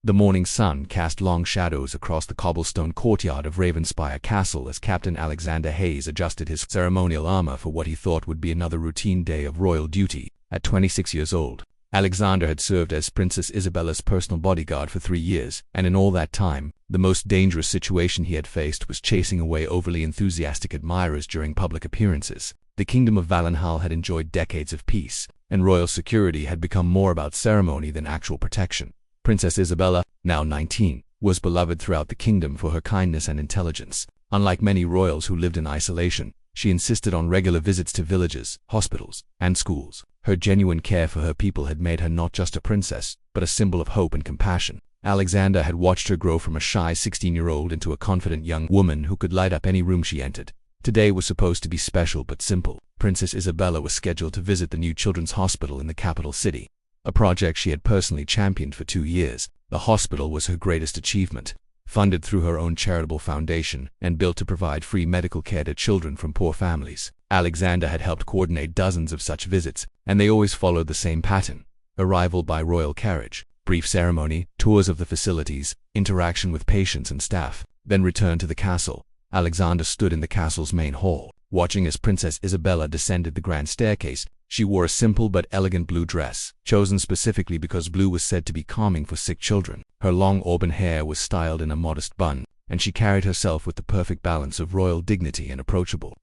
The morning sun cast long shadows across the cobblestone courtyard of Ravenspire Castle as Captain Alexander Hayes adjusted his ceremonial armor for what he thought would be another routine day of royal duty. At 26 years old, Alexander had served as Princess Isabella's personal bodyguard for 3 years, and in all that time, the most dangerous situation he had faced was chasing away overly enthusiastic admirers during public appearances. The Kingdom of Valenhall had enjoyed decades of peace, and royal security had become more about ceremony than actual protection. Princess Isabella, now 19, was beloved throughout the kingdom for her kindness and intelligence. Unlike many royals who lived in isolation, she insisted on regular visits to villages, hospitals, and schools. Her genuine care for her people had made her not just a princess, but a symbol of hope and compassion. Alexander had watched her grow from a shy 16-year-old into a confident young woman who could light up any room she entered. Today was supposed to be special but simple. Princess Isabella was scheduled to visit the new children's hospital in the capital city, a project she had personally championed for 2 years. The hospital was her greatest achievement, funded through her own charitable foundation and built to provide free medical care to children from poor families. Alexander had helped coordinate dozens of such visits, and they always followed the same pattern: arrival by royal carriage, brief ceremony, tours of the facilities, interaction with patients and staff, then return to the castle. Alexander stood in the castle's main hall, watching as Princess Isabella descended the grand staircase. She wore a simple but elegant blue dress, chosen specifically because blue was said to be calming for sick children. Her long auburn hair was styled in a modest bun, and she carried herself with the perfect balance of royal dignity and approachable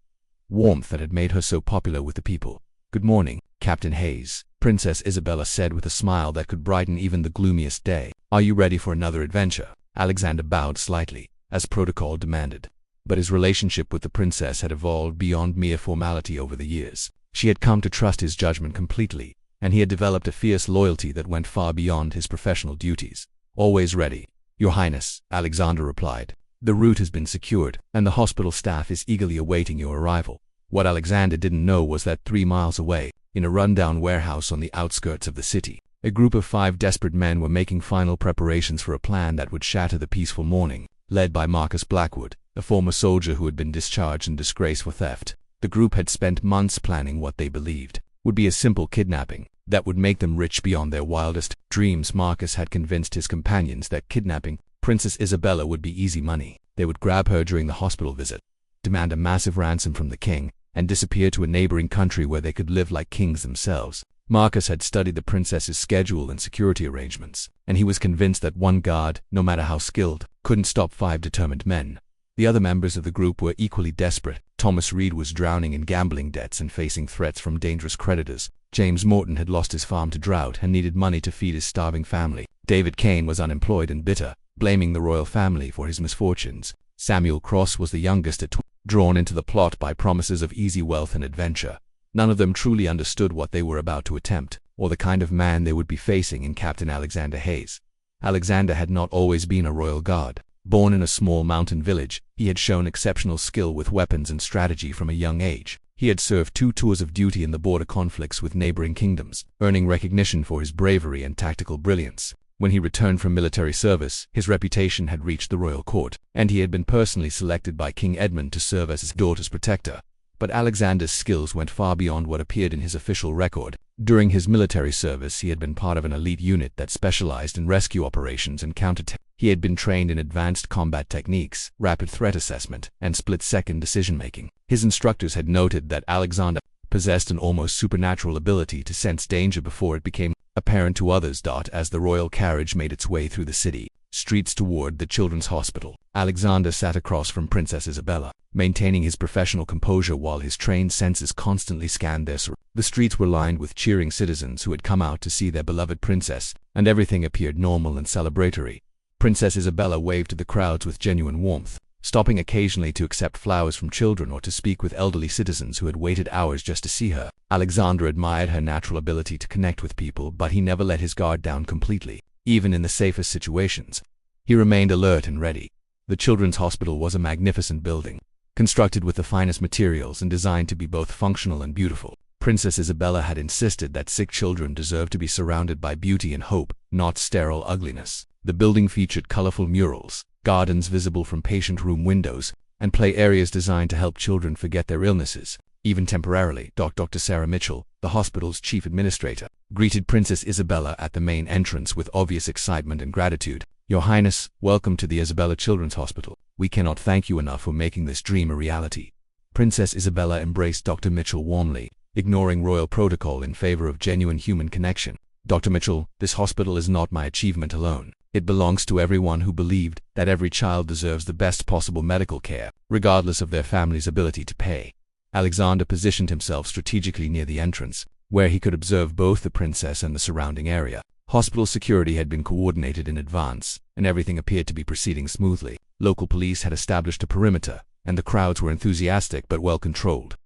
warmth that had made her so popular with the people. "Good morning, Captain Hayes," Princess Isabella said with a smile that could brighten even the gloomiest day. "Are you ready for another adventure?" Alexander bowed slightly, as protocol demanded. But his relationship with the princess had evolved beyond mere formality over the years. She had come to trust his judgment completely, and he had developed a fierce loyalty that went far beyond his professional duties. "Always ready, Your Highness," Alexander replied. "The route has been secured, and the hospital staff is eagerly awaiting your arrival." What Alexander didn't know was that 3 miles away, in a rundown warehouse on the outskirts of the city, a group of 5 desperate men were making final preparations for a plan that would shatter the peaceful morning. Led by Marcus Blackwood, a former soldier who had been discharged in disgrace for theft, the group had spent months planning what they believed would be a simple kidnapping that would make them rich beyond their wildest dreams. Marcus had convinced his companions that kidnapping Princess Isabella would be easy money. They would grab her during the hospital visit, demand a massive ransom from the king, and disappear to a neighboring country where they could live like kings themselves. Marcus had studied the princess's schedule and security arrangements, and he was convinced that one guard, no matter how skilled, couldn't stop 5 determined men. The other members of the group were equally desperate. Thomas Reed was drowning in gambling debts and facing threats from dangerous creditors. James Morton had lost his farm to drought and needed money to feed his starving family. David Kane was unemployed and bitter, blaming the royal family for his misfortunes. Samuel Cross was the youngest at 20, drawn into the plot by promises of easy wealth and adventure. None of them truly understood what they were about to attempt, or the kind of man they would be facing in Captain Alexander Hayes. Alexander had not always been a royal guard. Born in a small mountain village, he had shown exceptional skill with weapons and strategy from a young age. He had served 2 tours of duty in the border conflicts with neighboring kingdoms, earning recognition for his bravery and tactical brilliance. When he returned from military service, his reputation had reached the royal court, and he had been personally selected by King Edmund to serve as his daughter's protector. But Alexander's skills went far beyond what appeared in his official record. During his military service, he had been part of an elite unit that specialized in rescue operations and counterattack. He had been trained in advanced combat techniques, rapid threat assessment, and split-second decision-making. His instructors had noted that Alexander possessed an almost supernatural ability to sense danger before it became apparent to others. As the royal carriage made its way through the city streets toward the children's hospital, Alexander sat across from Princess Isabella, maintaining his professional composure while his trained senses constantly scanned their surroundings. The streets were lined with cheering citizens who had come out to see their beloved princess, and everything appeared normal and celebratory. Princess Isabella waved to the crowds with genuine warmth, stopping occasionally to accept flowers from children or to speak with elderly citizens who had waited hours just to see her. Alexander admired her natural ability to connect with people, but he never let his guard down completely. Even in the safest situations, he remained alert and ready. The children's hospital was a magnificent building, constructed with the finest materials and designed to be both functional and beautiful. Princess Isabella had insisted that sick children deserved to be surrounded by beauty and hope, not sterile ugliness. The building featured colorful murals, gardens visible from patient room windows, and play areas designed to help children forget their illnesses. even temporarily. Dr. Sarah Mitchell, the hospital's chief administrator, greeted Princess Isabella at the main entrance with obvious excitement and gratitude. "Your Highness, welcome to the Isabella Children's Hospital. We cannot thank you enough for making this dream a reality." Princess Isabella embraced Dr. Mitchell warmly, ignoring royal protocol in favor of genuine human connection. "Dr. Mitchell, this hospital is not my achievement alone. It belongs to everyone who believed that every child deserves the best possible medical care, regardless of their family's ability to pay." Alexander positioned himself strategically near the entrance, where he could observe both the princess and the surrounding area. Hospital security had been coordinated in advance, and everything appeared to be proceeding smoothly. Local police had established a perimeter, and the crowds were enthusiastic but well controlled.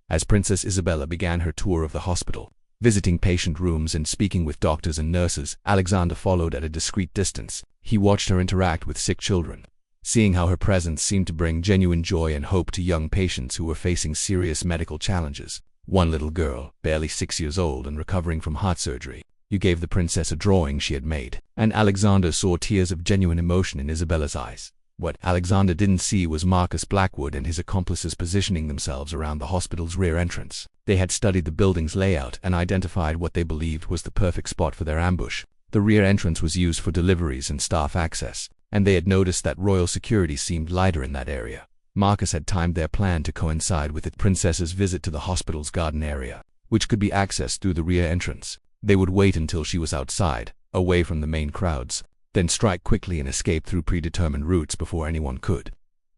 As Princess Isabella began her tour of the hospital, visiting patient rooms and speaking with doctors and nurses, Alexander followed at a discreet distance. He watched her interact with sick children, seeing how her presence seemed to bring genuine joy and hope to young patients who were facing serious medical challenges. One little girl, barely 6 years old and recovering from heart surgery, you gave the princess a drawing she had made, and Alexander saw tears of genuine emotion in Isabella's eyes. What Alexander didn't see was Marcus Blackwood and his accomplices positioning themselves around the hospital's rear entrance. They had studied the building's layout and identified what they believed was the perfect spot for their ambush. The rear entrance was used for deliveries and staff access, and they had noticed that royal security seemed lighter in that area. Marcus had timed their plan to coincide with the princess's visit to the hospital's garden area, which could be accessed through the rear entrance. They would wait until she was outside, away from the main crowds, then strike quickly and escape through predetermined routes before anyone could.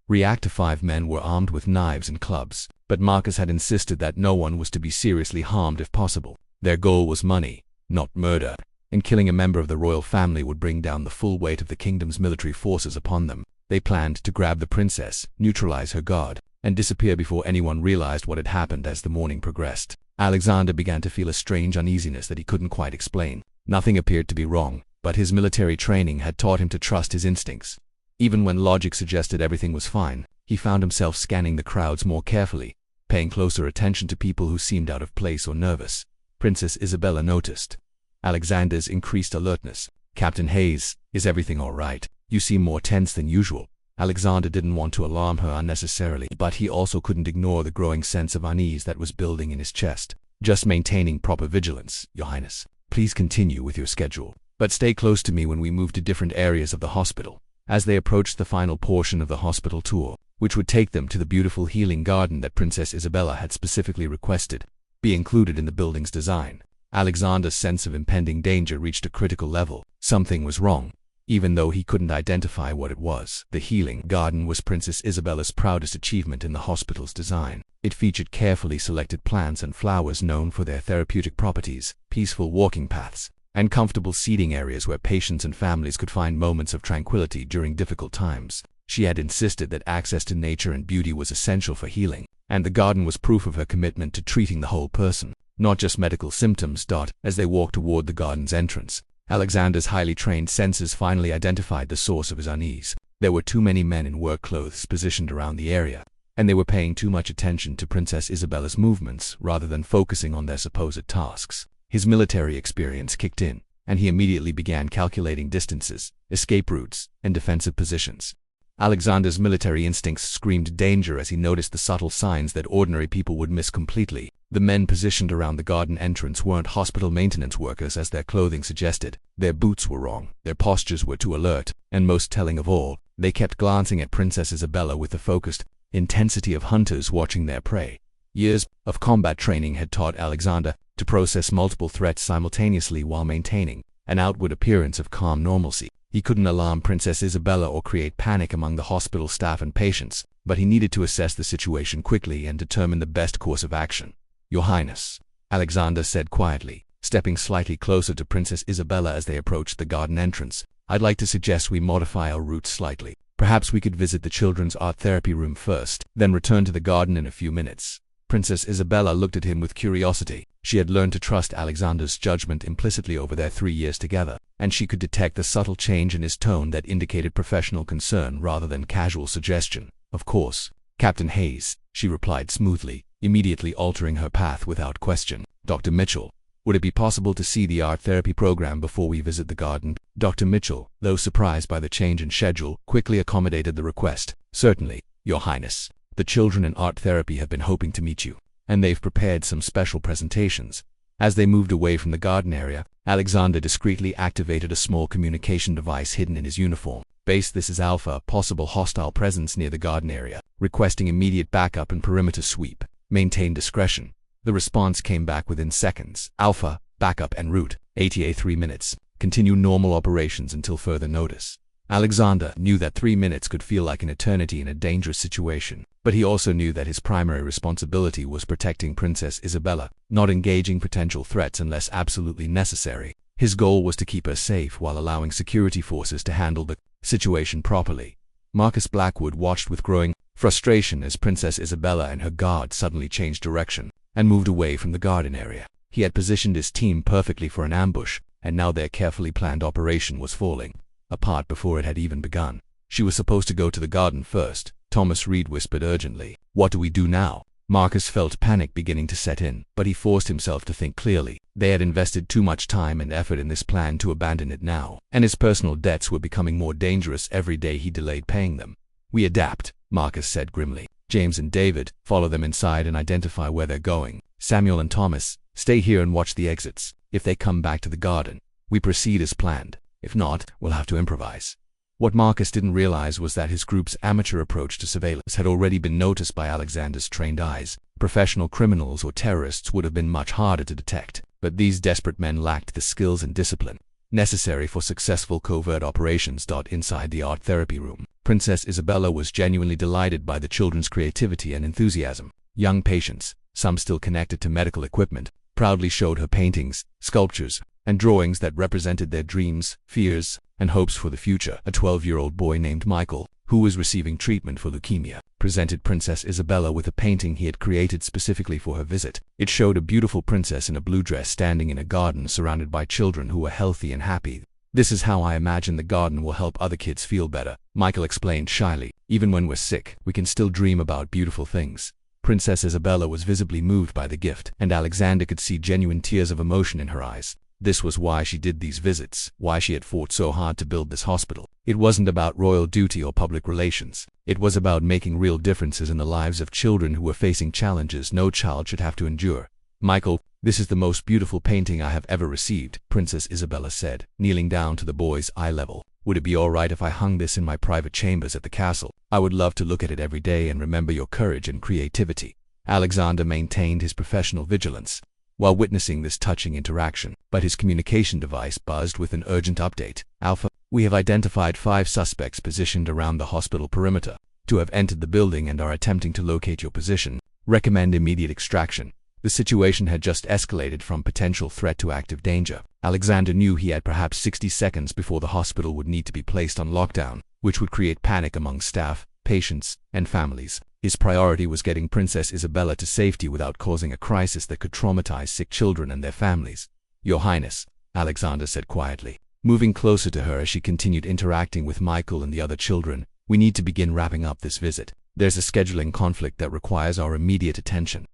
Reactive 5 men were armed with knives and clubs, but Marcus had insisted that no one was to be seriously harmed if possible. Their goal was money, not murder, and killing a member of the royal family would bring down the full weight of the kingdom's military forces upon them. They planned to grab the princess, neutralize her guard, and disappear before anyone realized what had happened. As the morning progressed, Alexander began to feel a strange uneasiness that he couldn't quite explain. Nothing appeared to be wrong, but his military training had taught him to trust his instincts. Even when logic suggested everything was fine, he found himself scanning the crowds more carefully, paying closer attention to people who seemed out of place or nervous. Princess Isabella noticed Alexander's increased alertness. "Captain Hayes, is everything all right? You seem more tense than usual." Alexander didn't want to alarm her unnecessarily, but he also couldn't ignore the growing sense of unease that was building in his chest. "Just maintaining proper vigilance, Your Highness. Please continue with your schedule, but stay close to me when we move to different areas of the hospital." As they approached the final portion of the hospital tour, which would take them to the beautiful healing garden that Princess Isabella had specifically requested be included in the building's design, Alexander's sense of impending danger reached a critical level. Something was wrong, even though he couldn't identify what it was. The healing garden was Princess Isabella's proudest achievement in the hospital's design. It featured carefully selected plants and flowers known for their therapeutic properties, peaceful walking paths, and comfortable seating areas where patients and families could find moments of tranquility during difficult times. She had insisted that access to nature and beauty was essential for healing, and the garden was proof of her commitment to treating the whole person, not just medical symptoms. As they walked toward the garden's entrance, Alexander's highly trained senses finally identified the source of his unease. There were too many men in work clothes positioned around the area, and they were paying too much attention to Princess Isabella's movements rather than focusing on their supposed tasks. His military experience kicked in, and he immediately began calculating distances, escape routes, and defensive positions. Alexander's military instincts screamed danger as he noticed the subtle signs that ordinary people would miss completely. The men positioned around the garden entrance weren't hospital maintenance workers as their clothing suggested. Their boots were wrong, their postures were too alert, and most telling of all, they kept glancing at Princess Isabella with the focused intensity of hunters watching their prey. Years of combat training had taught Alexander to process multiple threats simultaneously while maintaining an outward appearance of calm normalcy. He couldn't alarm Princess Isabella or create panic among the hospital staff and patients, but he needed to assess the situation quickly and determine the best course of action. "Your Highness," Alexander said quietly, stepping slightly closer to Princess Isabella as they approached the garden entrance, "I'd like to suggest we modify our route slightly. Perhaps we could visit the children's art therapy room first, then return to the garden in a few minutes." Princess Isabella looked at him with curiosity. She had learned to trust Alexander's judgment implicitly over their 3 years together, and she could detect the subtle change in his tone that indicated professional concern rather than casual suggestion. "Of course, Captain Hayes," she replied smoothly, immediately altering her path without question. "Dr. Mitchell, would it be possible to see the art therapy program before we visit the garden?" Dr. Mitchell, though surprised by the change in schedule, quickly accommodated the request. "Certainly, Your Highness. The children in art therapy have been hoping to meet you." and they've prepared some special presentations. As they moved away from the garden area, Alexander discreetly activated a small communication device hidden in his uniform. Base, this is Alpha, possible hostile presence near the garden area, requesting immediate backup and perimeter sweep. Maintain discretion. The response came back within seconds. Alpha, backup en route. ATA 3 minutes. Continue normal operations until further notice. Alexander knew that 3 minutes could feel like an eternity in a dangerous situation, but he also knew that his primary responsibility was protecting Princess Isabella, not engaging potential threats unless absolutely necessary. His goal was to keep her safe while allowing security forces to handle the situation properly. Marcus Blackwood watched with growing frustration as Princess Isabella and her guard suddenly changed direction and moved away from the garden area. He had positioned his team perfectly for an ambush, and now their carefully planned operation was falling apart before it had even begun. She was supposed to go to the garden first, Thomas Reed whispered urgently. What do we do now? Marcus felt panic beginning to set in, but he forced himself to think clearly. They had invested too much time and effort in this plan to abandon it now, and his personal debts were becoming more dangerous every day he delayed paying them. We adapt, Marcus said grimly. James and David, follow them inside and identify where they're going. Samuel and Thomas, stay here and watch the exits. If they come back to the garden, we proceed as planned. If not, we'll have to improvise. What Marcus didn't realize was that his group's amateur approach to surveillance had already been noticed by Alexander's trained eyes. Professional criminals or terrorists would have been much harder to detect, but these desperate men lacked the skills and discipline necessary for successful covert operations. Inside the art therapy room, Princess Isabella was genuinely delighted by the children's creativity and enthusiasm. Young patients, some still connected to medical equipment, proudly showed her paintings, sculptures, and drawings that represented their dreams, fears, and hopes for the future. A 12-year-old boy named Michael, who was receiving treatment for leukemia, presented Princess Isabella with a painting he had created specifically for her visit. It showed a beautiful princess in a blue dress standing in a garden surrounded by children who were healthy and happy. This is how I imagine the garden will help other kids feel better, Michael explained shyly. Even when we're sick, we can still dream about beautiful things. Princess Isabella was visibly moved by the gift, and Alexander could see genuine tears of emotion in her eyes. This was why she did these visits, why she had fought so hard to build this hospital. It wasn't about royal duty or public relations. It was about making real differences in the lives of children who were facing challenges no child should have to endure. Michael, this is the most beautiful painting I have ever received, Princess Isabella said, kneeling down to the boy's eye level. Would it be all right if I hung this in my private chambers at the castle? I would love to look at it every day and remember your courage and creativity. Alexander maintained his professional vigilance while witnessing this touching interaction, but his communication device buzzed with an urgent update. Alpha, we have identified 5 suspects positioned around the hospital perimeter to have entered the building and are attempting to locate your position. Recommend immediate extraction. The situation had just escalated from potential threat to active danger. Alexander knew he had perhaps 60 seconds before the hospital would need to be placed on lockdown, which would create panic among staff, patients, and families. His priority was getting Princess Isabella to safety without causing a crisis that could traumatize sick children and their families. Your Highness, Alexander said quietly, moving closer to her as she continued interacting with Michael and the other children. We need to begin wrapping up this visit. There's a scheduling conflict that requires our immediate attention.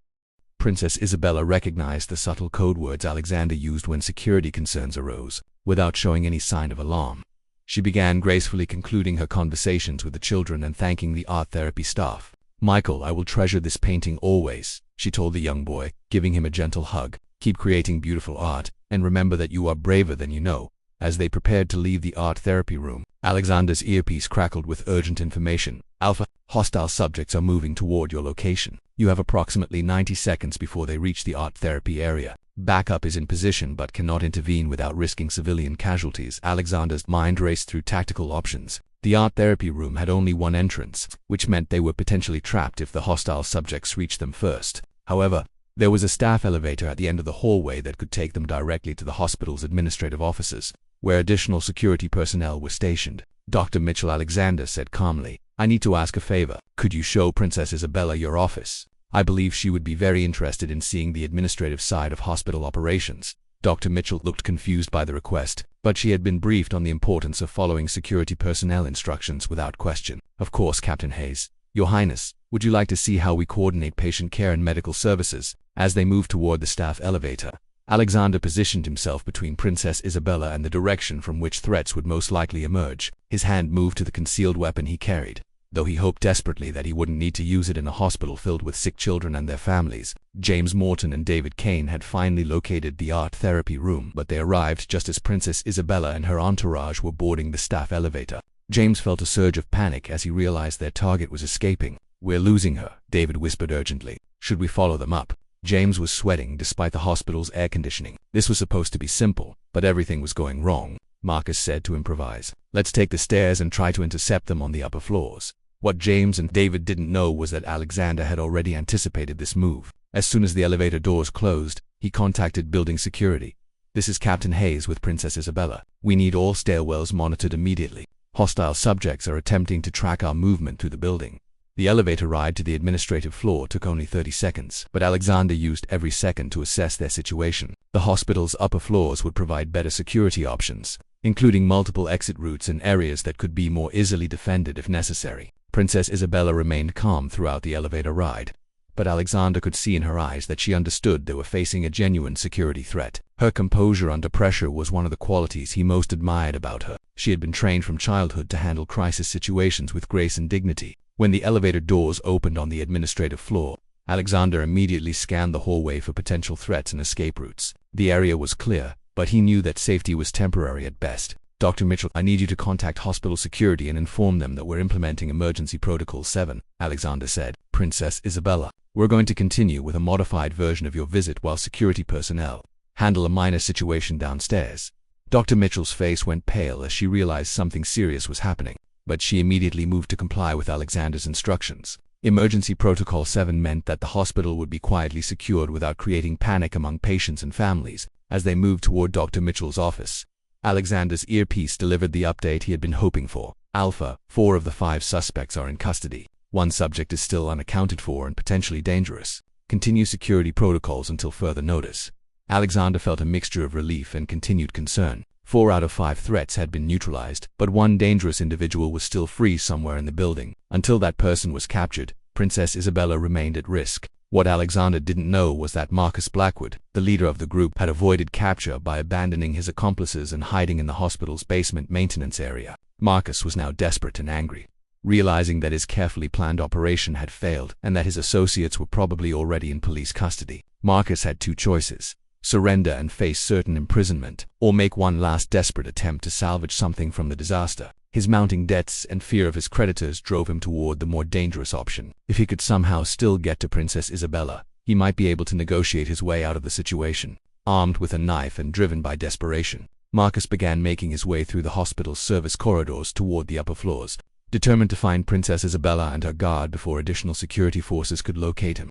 Princess Isabella recognized the subtle code words Alexander used when security concerns arose, without showing any sign of alarm. She began gracefully concluding her conversations with the children and thanking the art therapy staff. Michael, I will treasure this painting always, she told the young boy, giving him a gentle hug. Keep creating beautiful art, and remember that you are braver than you know. As they prepared to leave the art therapy room, Alexander's earpiece crackled with urgent information. Alpha, hostile subjects are moving toward your location. You have approximately 90 seconds before they reach the art therapy area. Backup is in position but cannot intervene without risking civilian casualties. Alexander's mind raced through tactical options. The art therapy room had only one entrance, which meant they were potentially trapped if the hostile subjects reached them first. However, there was a staff elevator at the end of the hallway that could take them directly to the hospital's administrative offices, where additional security personnel were stationed. Dr. Mitchell, Alexander said calmly, I need to ask a favor. Could you show Princess Isabella your office? I believe she would be very interested in seeing the administrative side of hospital operations. Dr. Mitchell looked confused by the request, but she had been briefed on the importance of following security personnel instructions without question. Of course, Captain Hayes. Your Highness, would you like to see how we coordinate patient care and medical services? As they moved toward the staff elevator, Alexander positioned himself between Princess Isabella and the direction from which threats would most likely emerge. His hand moved to the concealed weapon he carried. though he hoped desperately that he wouldn't need to use it in a hospital filled with sick children and their families. James Morton and David Kane had finally located the art therapy room, but they arrived just as Princess Isabella and her entourage were boarding the staff elevator. James felt a surge of panic as he realized their target was escaping. "We're losing her," David whispered urgently. "Should we follow them up?" James was sweating despite the hospital's air conditioning. This was supposed to be simple, but everything was going wrong. Marcus said to improvise. "Let's take the stairs and try to intercept them on the upper floors." What James and David didn't know was that Alexander had already anticipated this move. As soon as the elevator doors closed, he contacted building security. "This is Captain Hayes with Princess Isabella. We need all stairwells monitored immediately. Hostile subjects are attempting to track our movement through the building." The elevator ride to the administrative floor took only 30 seconds, but Alexander used every second to assess their situation. The hospital's upper floors would provide better security options, including multiple exit routes and areas that could be more easily defended if necessary. Princess Isabella remained calm throughout the elevator ride, but Alexander could see in her eyes that she understood they were facing a genuine security threat. Her composure under pressure was one of the qualities he most admired about her. She had been trained from childhood to handle crisis situations with grace and dignity. When the elevator doors opened on the administrative floor, Alexander immediately scanned the hallway for potential threats and escape routes. The area was clear, but he knew that safety was temporary at best. "Dr. Mitchell, I need you to contact hospital security and inform them that we're implementing Emergency Protocol 7, Alexander said. "Princess Isabella, we're going to continue with a modified version of your visit while security personnel handle a minor situation downstairs." Dr. Mitchell's face went pale as she realized something serious was happening, but she immediately moved to comply with Alexander's instructions. Emergency Protocol 7 meant that the hospital would be quietly secured without creating panic among patients and families as they moved toward Dr. Mitchell's office. Alexander's earpiece delivered the update he had been hoping for. "Alpha, 4 of the 5 suspects are in custody. 1 subject is still unaccounted for and potentially dangerous. Continue security protocols until further notice." Alexander felt a mixture of relief and continued concern. 4 out of 5 threats had been neutralized, but 1 dangerous individual was still free somewhere in the building. Until that person was captured, Princess Isabella remained at risk. What Alexander didn't know was that Marcus Blackwood, the leader of the group, had avoided capture by abandoning his accomplices and hiding in the hospital's basement maintenance area. Marcus was now desperate and angry. Realizing that his carefully planned operation had failed and that his associates were probably already in police custody, Marcus had 2 choices: surrender and face certain imprisonment, or make one last desperate attempt to salvage something from the disaster. His mounting debts and fear of his creditors drove him toward the more dangerous option. If he could somehow still get to Princess Isabella, he might be able to negotiate his way out of the situation. Armed with a knife and driven by desperation, Marcus began making his way through the hospital's service corridors toward the upper floors, determined to find Princess Isabella and her guard before additional security forces could locate him.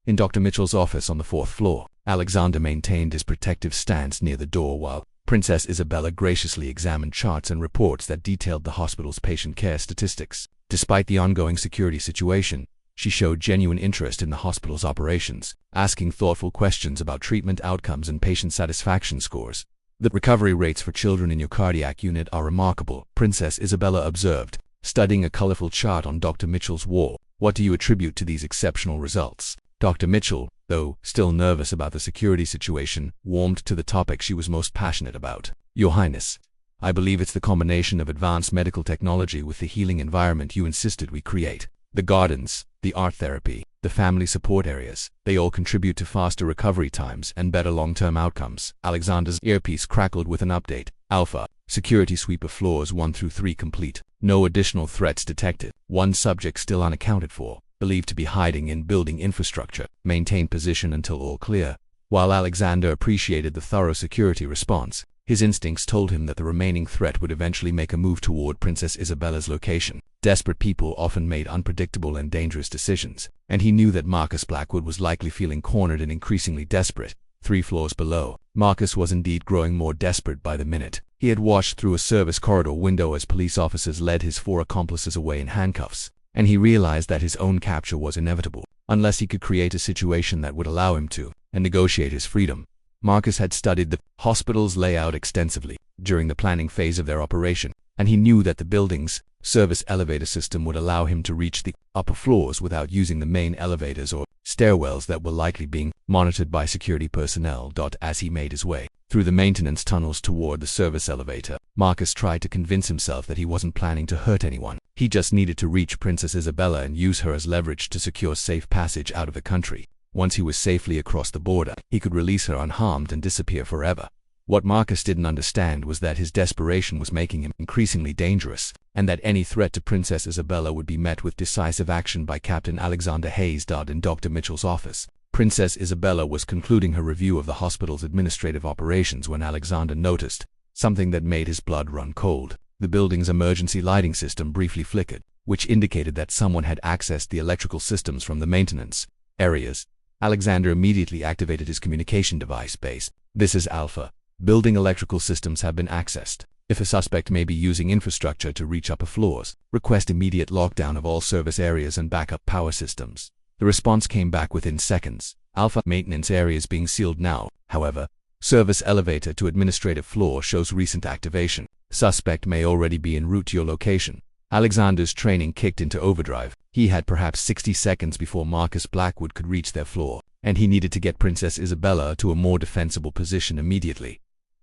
In Dr. Mitchell's office on the 4th floor, Alexander maintained his protective stance near the door while Princess Isabella graciously examined charts and reports that detailed the hospital's patient care statistics. Despite the ongoing security situation, she showed genuine interest in the hospital's operations, asking thoughtful questions about treatment outcomes and patient satisfaction scores. "The recovery rates for children in your cardiac unit are remarkable," Princess Isabella observed, studying a colorful chart on Dr. Mitchell's wall. "What do you attribute to these exceptional results?" Dr. Mitchell, though still nervous about the security situation, warmed to the topic she was most passionate about. "Your Highness, I believe it's the combination of advanced medical technology with the healing environment you insisted we create. The gardens, the art therapy, the family support areas, they all contribute to faster recovery times and better long-term outcomes." Alexander's earpiece crackled with an update. "Alpha, security sweep of floors 1 through 3 complete. No additional threats detected. 1 subject still unaccounted for, believed to be hiding in building infrastructure. Maintain position until all clear." While Alexander appreciated the thorough security response, his instincts told him that the remaining threat would eventually make a move toward Princess Isabella's location. Desperate people often made unpredictable and dangerous decisions, and he knew that Marcus Blackwood was likely feeling cornered and increasingly desperate. 3 floors below, Marcus was indeed growing more desperate by the minute. He had watched through a service corridor window as police officers led his 4 accomplices away in handcuffs, and he realized that his own capture was inevitable, unless he could create a situation that would allow him to and negotiate his freedom. Marcus had studied the hospital's layout extensively during the planning phase of their operation, and he knew that the building's service elevator system would allow him to reach the upper floors without using the main elevators or stairwells that were likely being monitored by security personnel. As he made his way through the maintenance tunnels toward the service elevator, Marcus tried to convince himself that he wasn't planning to hurt anyone. He just needed to reach Princess Isabella and use her as leverage to secure safe passage out of the country. Once he was safely across the border, he could release her unharmed and disappear forever. What Marcus didn't understand was that his desperation was making him increasingly dangerous, and that any threat to Princess Isabella would be met with decisive action by Captain Alexander Hayes. In Dr. Mitchell's office, Princess Isabella was concluding her review of the hospital's administrative operations when Alexander noticed something that made his blood run cold. The building's emergency lighting system briefly flickered, which indicated that someone had accessed the electrical systems from the maintenance areas. Alexander immediately activated his communication device base. "This is Alpha. Building electrical systems have been accessed. If a suspect may be using infrastructure to reach upper floors, request immediate lockdown of all service areas and backup power systems." The response came back within seconds. "Alpha, maintenance areas being sealed now. However, service elevator to administrative floor shows recent activation. Suspect may already be en route to your location." Alexander's training kicked into overdrive. He had perhaps 60 seconds before Marcus Blackwood could reach their floor, and he needed to get Princess Isabella to a more defensible position immediately.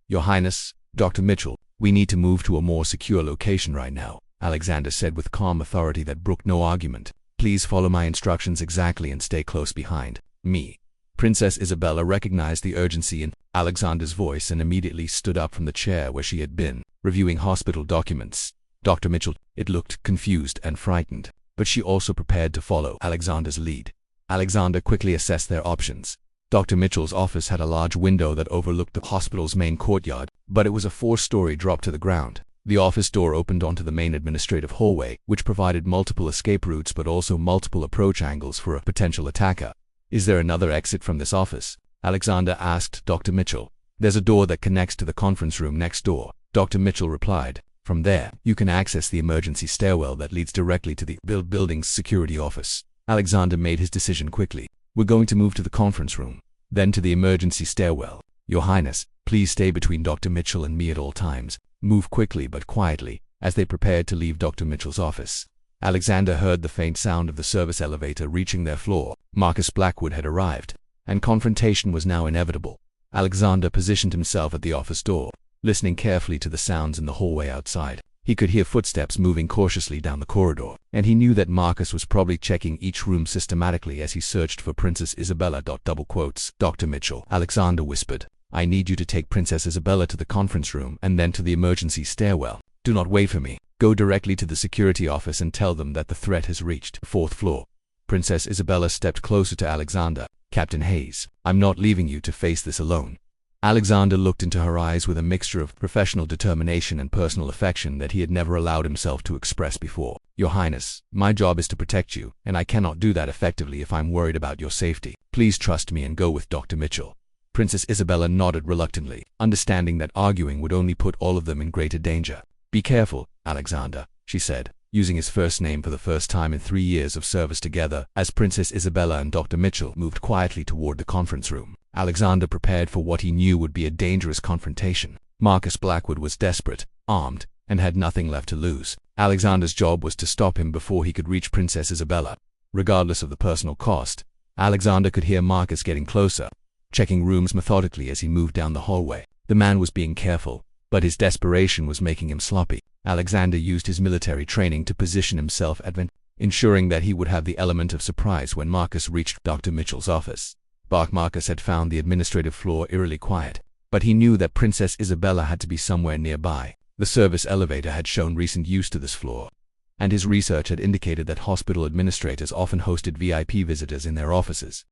"Your Highness, Dr. Mitchell, we need to move to a more secure location right now," Alexander said with calm authority that brooked no argument. "Please follow my instructions exactly and stay close behind me." Princess Isabella recognized the urgency in Alexander's voice and immediately stood up from the chair where she had been, reviewing hospital documents. Dr. Mitchell, it looked confused and frightened, but she also prepared to follow Alexander's lead. Alexander quickly assessed their options. Dr. Mitchell's office had a large window that overlooked the hospital's main courtyard, but it was a 4-story drop to the ground. The office door opened onto the main administrative hallway, which provided multiple escape routes but also multiple approach angles for a potential attacker. "Is there another exit from this office?" Alexander asked Dr. Mitchell. "There's a door that connects to the conference room next door," Dr. Mitchell replied. "From there, you can access the emergency stairwell that leads directly to the building's security office." Alexander made his decision quickly. "We're going to move to the conference room, then to the emergency stairwell. Your Highness, please stay between Dr. Mitchell and me at all times. Move quickly but quietly." As they prepared to leave Dr. Mitchell's office, Alexander heard the faint sound of the service elevator reaching their floor. Marcus Blackwood had arrived, and confrontation was now inevitable. Alexander positioned himself at the office door, listening carefully to the sounds in the hallway outside. He could hear footsteps moving cautiously down the corridor, and he knew that Marcus was probably checking each room systematically as he searched for Princess Isabella. "Dr. Mitchell," Alexander whispered, "I need you to take Princess Isabella to the conference room and then to the emergency stairwell. Do not wait for me. Go directly to the security office and tell them that the threat has reached the 4th floor." Princess Isabella stepped closer to Alexander. "Captain Hayes, I'm not leaving you to face this alone." Alexander looked into her eyes with a mixture of professional determination and personal affection that he had never allowed himself to express before. "Your Highness, my job is to protect you, and I cannot do that effectively if I'm worried about your safety. Please trust me and go with Dr. Mitchell." Princess Isabella nodded reluctantly, understanding that arguing would only put all of them in greater danger. "Be careful, Alexander," she said, using his first name for the first time in 3 years of service together. As Princess Isabella and Dr. Mitchell moved quietly toward the conference room, Alexander prepared for what he knew would be a dangerous confrontation. Marcus Blackwood was desperate, armed, and had nothing left to lose. Alexander's job was to stop him before he could reach Princess Isabella. Regardless of the personal cost, Alexander could hear Marcus getting closer, checking rooms methodically as he moved down the hallway. The man was being careful, but his desperation was making him sloppy. Alexander used his military training to position himself ensuring that he would have the element of surprise when Marcus reached Dr. Mitchell's office. Marcus had found the administrative floor eerily quiet, but he knew that Princess Isabella had to be somewhere nearby. The service elevator had shown recent use to this floor, and his research had indicated that hospital administrators often hosted VIP visitors in their offices.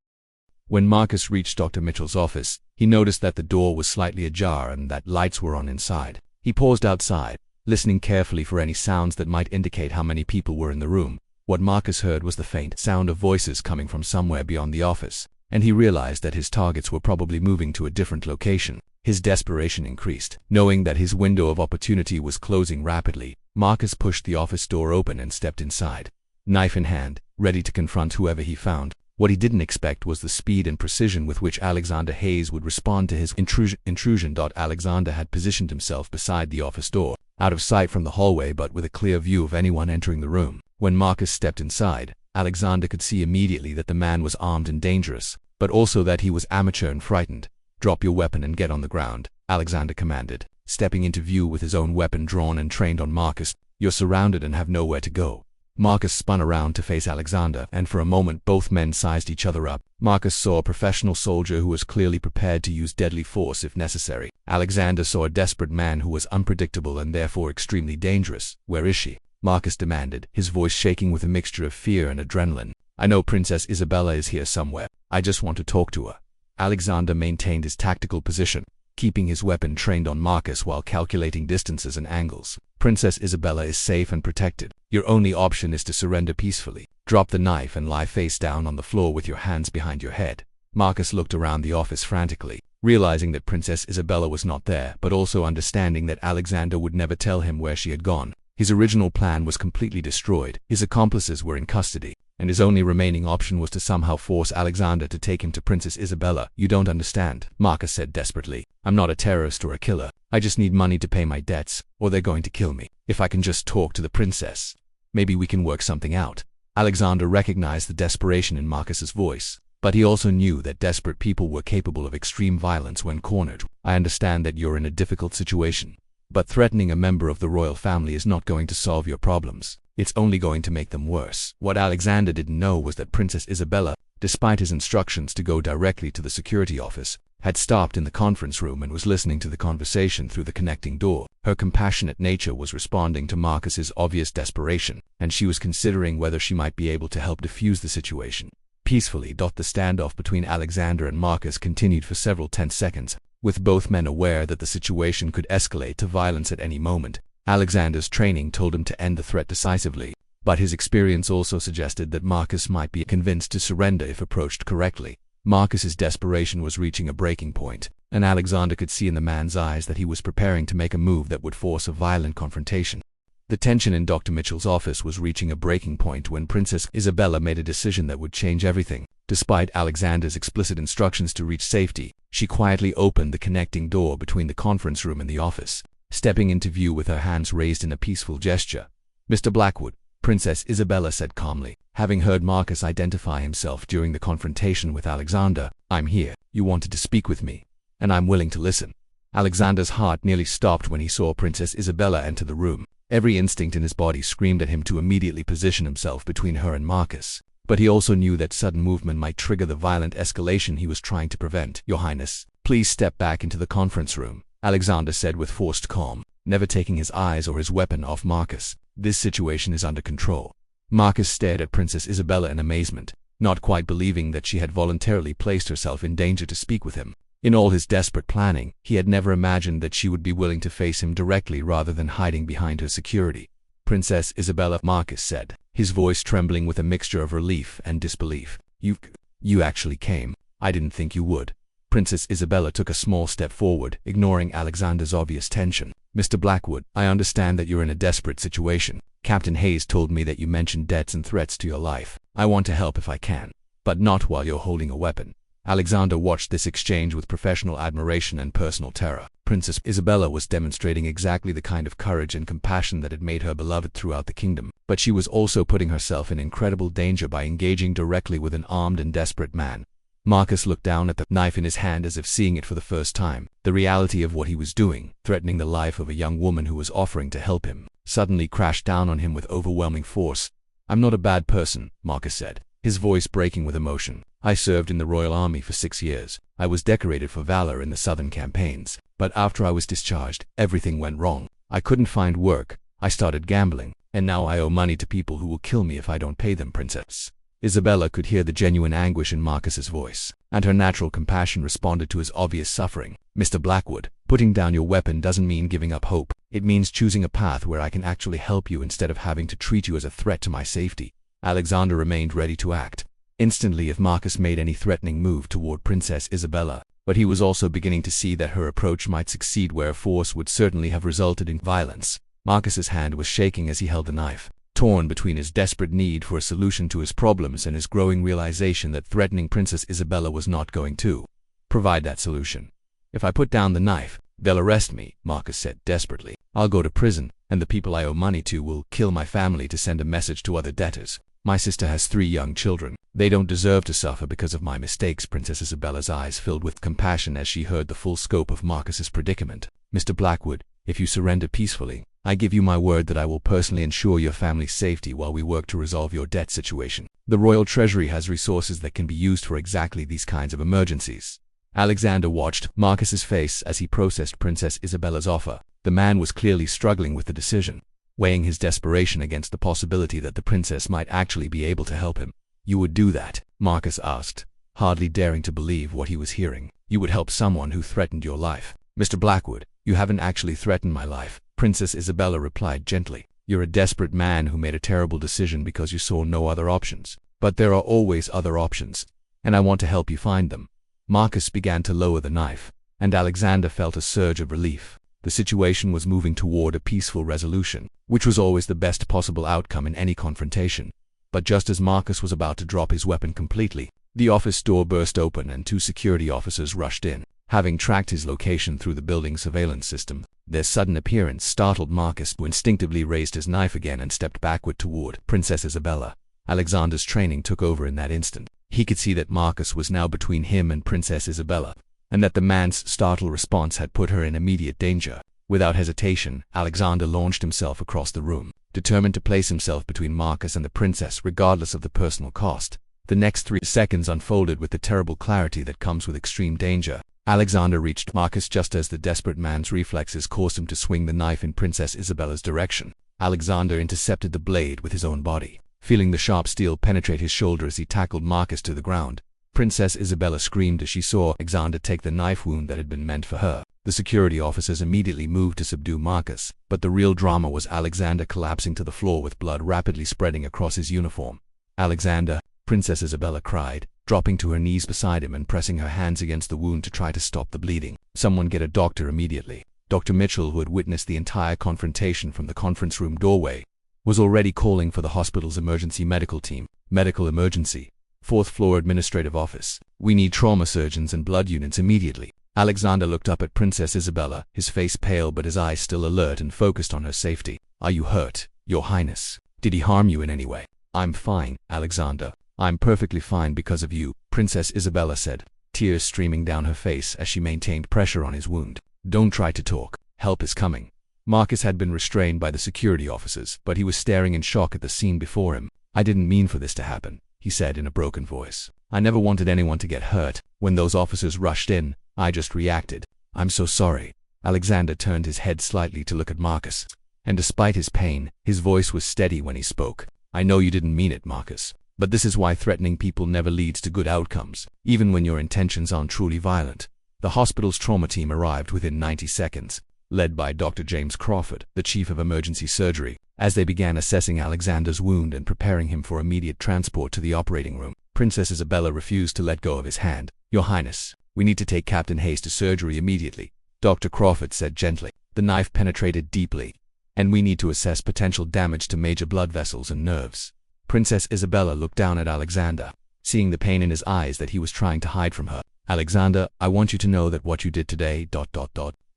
When Marcus reached Dr. Mitchell's office, he noticed that the door was slightly ajar and that lights were on inside. He paused outside, listening carefully for any sounds that might indicate how many people were in the room. What Marcus heard was the faint sound of voices coming from somewhere beyond the office, and he realized that his targets were probably moving to a different location. His desperation increased. Knowing that his window of opportunity was closing rapidly, Marcus pushed the office door open and stepped inside, knife in hand, ready to confront whoever he found. What he didn't expect was the speed and precision with which Alexander Hayes would respond to his intrusion. Alexander had positioned himself beside the office door, out of sight from the hallway but with a clear view of anyone entering the room. When Marcus stepped inside, Alexander could see immediately that the man was armed and dangerous, but also that he was amateur and frightened. "Drop your weapon and get on the ground," Alexander commanded, stepping into view with his own weapon drawn and trained on Marcus. "You're surrounded and have nowhere to go." Marcus spun around to face Alexander, and for a moment both men sized each other up. Marcus saw a professional soldier who was clearly prepared to use deadly force if necessary. Alexander saw a desperate man who was unpredictable and therefore extremely dangerous. "Where is she?" Marcus demanded, his voice shaking with a mixture of fear and adrenaline. "I know Princess Isabella is here somewhere. I just want to talk to her." Alexander maintained his tactical position, keeping his weapon trained on Marcus while calculating distances and angles. "Princess Isabella is safe and protected. Your only option is to surrender peacefully. Drop the knife and lie face down on the floor with your hands behind your head." Marcus looked around the office frantically, realizing that Princess Isabella was not there, but also understanding that Alexander would never tell him where she had gone. His original plan was completely destroyed. His accomplices were in custody, and his only remaining option was to somehow force Alexander to take him to Princess Isabella. "You don't understand," Marcus said desperately. "I'm not a terrorist or a killer. I just need money to pay my debts, or they're going to kill me. If I can just talk to the princess, maybe we can work something out." Alexander recognized the desperation in Marcus's voice, but he also knew that desperate people were capable of extreme violence when cornered. "I understand that you're in a difficult situation, but threatening a member of the royal family is not going to solve your problems. It's only going to make them worse." What Alexander didn't know was that Princess Isabella, despite his instructions to go directly to the security office, had stopped in the conference room and was listening to the conversation through the connecting door. Her compassionate nature was responding to Marcus's obvious desperation, and she was considering whether she might be able to help defuse the situation peacefully. The standoff between Alexander and Marcus continued for several tense seconds, with both men aware that the situation could escalate to violence at any moment. Alexander's training told him to end the threat decisively, but his experience also suggested that Marcus might be convinced to surrender if approached correctly. Marcus's desperation was reaching a breaking point, and Alexander could see in the man's eyes that he was preparing to make a move that would force a violent confrontation. The tension in Dr. Mitchell's office was reaching a breaking point when Princess Isabella made a decision that would change everything. Despite Alexander's explicit instructions to reach safety, she quietly opened the connecting door between the conference room and the office, stepping into view with her hands raised in a peaceful gesture. "Mr. Blackwood," Princess Isabella said calmly, having heard Marcus identify himself during the confrontation with Alexander. "I'm here. You wanted to speak with me, and I'm willing to listen." Alexander's heart nearly stopped when he saw Princess Isabella enter the room. Every instinct in his body screamed at him to immediately position himself between her and Marcus, but he also knew that sudden movement might trigger the violent escalation he was trying to prevent. "Your Highness, please step back into the conference room," Alexander said with forced calm, never taking his eyes or his weapon off Marcus. "This situation is under control." Marcus stared at Princess Isabella in amazement, not quite believing that she had voluntarily placed herself in danger to speak with him. In all his desperate planning, he had never imagined that she would be willing to face him directly rather than hiding behind her security. "Princess Isabella," Marcus said, his voice trembling with a mixture of relief and disbelief. You actually came. I didn't think you would." Princess Isabella took a small step forward, ignoring Alexander's obvious tension. "Mr. Blackwood, I understand that you're in a desperate situation. Captain Hayes told me that you mentioned debts and threats to your life. I want to help if I can, but not while you're holding a weapon." Alexander watched this exchange with professional admiration and personal terror. Princess Isabella was demonstrating exactly the kind of courage and compassion that had made her beloved throughout the kingdom, but she was also putting herself in incredible danger by engaging directly with an armed and desperate man. Marcus looked down at the knife in his hand as if seeing it for the first time. The reality of what he was doing, threatening the life of a young woman who was offering to help him, suddenly crashed down on him with overwhelming force. "I'm not a bad person," Marcus said, his voice breaking with emotion. "I served in the Royal Army for 6 years. I was decorated for valor in the southern campaigns. But after I was discharged, everything went wrong. I couldn't find work, I started gambling, and now I owe money to people who will kill me if I don't pay them." Princess Isabella could hear the genuine anguish in Marcus's voice, and her natural compassion responded to his obvious suffering. "Mr. Blackwood, putting down your weapon doesn't mean giving up hope. It means choosing a path where I can actually help you instead of having to treat you as a threat to my safety." Alexander remained ready to act instantly if Marcus made any threatening move toward Princess Isabella, but he was also beginning to see that her approach might succeed where force would certainly have resulted in violence. Marcus's hand was shaking as he held the knife, torn between his desperate need for a solution to his problems and his growing realization that threatening Princess Isabella was not going to provide that solution. "If I put down the knife, they'll arrest me," Marcus said desperately. "I'll go to prison, and the people I owe money to will kill my family to send a message to other debtors." My sister has 3 young children. They don't deserve to suffer because of my mistakes. Princess Isabella's eyes filled with compassion as she heard the full scope of Marcus's predicament. Mr. Blackwood, if you surrender peacefully, I give you my word that I will personally ensure your family's safety while we work to resolve your debt situation. The Royal Treasury has resources that can be used for exactly these kinds of emergencies. Alexander watched Marcus's face as he processed Princess Isabella's offer. The man was clearly struggling with the decision, weighing his desperation against the possibility that the princess might actually be able to help him. You would do that? Marcus asked, hardly daring to believe what he was hearing. You would help someone who threatened your life. Mr. Blackwood, you haven't actually threatened my life, Princess Isabella replied gently. You're a desperate man who made a terrible decision because you saw no other options. But there are always other options, and I want to help you find them. Marcus began to lower the knife, and Alexander felt a surge of relief. The situation was moving toward a peaceful resolution, which was always the best possible outcome in any confrontation. But just as Marcus was about to drop his weapon completely, the office door burst open and 2 security officers rushed in. Having tracked his location through the building's surveillance system, their sudden appearance startled Marcus, who instinctively raised his knife again and stepped backward toward Princess Isabella. Alexander's training took over in that instant. He could see that Marcus was now between him and Princess Isabella, and that the man's startled response had put her in immediate danger. Without hesitation, Alexander launched himself across the room, determined to place himself between Marcus and the princess regardless of the personal cost. The next 3 seconds unfolded with the terrible clarity that comes with extreme danger. Alexander reached Marcus just as the desperate man's reflexes caused him to swing the knife in Princess Isabella's direction. Alexander intercepted the blade with his own body, feeling the sharp steel penetrate his shoulder as he tackled Marcus to the ground. Princess Isabella screamed as she saw Alexander take the knife wound that had been meant for her. The security officers immediately moved to subdue Marcus, but the real drama was Alexander collapsing to the floor with blood rapidly spreading across his uniform. Alexander, Princess Isabella cried, dropping to her knees beside him and pressing her hands against the wound to try to stop the bleeding. Someone get a doctor immediately. Dr. Mitchell, who had witnessed the entire confrontation from the conference room doorway, was already calling for the hospital's emergency medical team. Medical emergency. 4th floor administrative office. We need trauma surgeons and blood units immediately. Alexander looked up at Princess Isabella, his face pale but his eyes still alert and focused on her safety. Are you hurt, Your Highness? Did he harm you in any way? I'm fine, Alexander. I'm perfectly fine because of you, Princess Isabella said, tears streaming down her face as she maintained pressure on his wound. Don't try to talk. Help is coming. Marcus had been restrained by the security officers, but he was staring in shock at the scene before him. I didn't mean for this to happen, he said in a broken voice. I never wanted anyone to get hurt. When those officers rushed in, I just reacted. I'm so sorry. Alexander turned his head slightly to look at Marcus, and despite his pain, his voice was steady when he spoke. I know you didn't mean it, Marcus, but this is why threatening people never leads to good outcomes, even when your intentions aren't truly violent. The hospital's trauma team arrived within 90 seconds, led by Dr. James Crawford, the chief of emergency surgery, as they began assessing Alexander's wound and preparing him for immediate transport to the operating room. Princess Isabella refused to let go of his hand. Your Highness, we need to take Captain Hayes to surgery immediately, Dr. Crawford said gently. The knife penetrated deeply, and we need to assess potential damage to major blood vessels and nerves. Princess Isabella looked down at Alexander, seeing the pain in his eyes that he was trying to hide from her. Alexander, I want you to know that what you did today,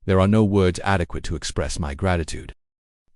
there are no words adequate to express my gratitude.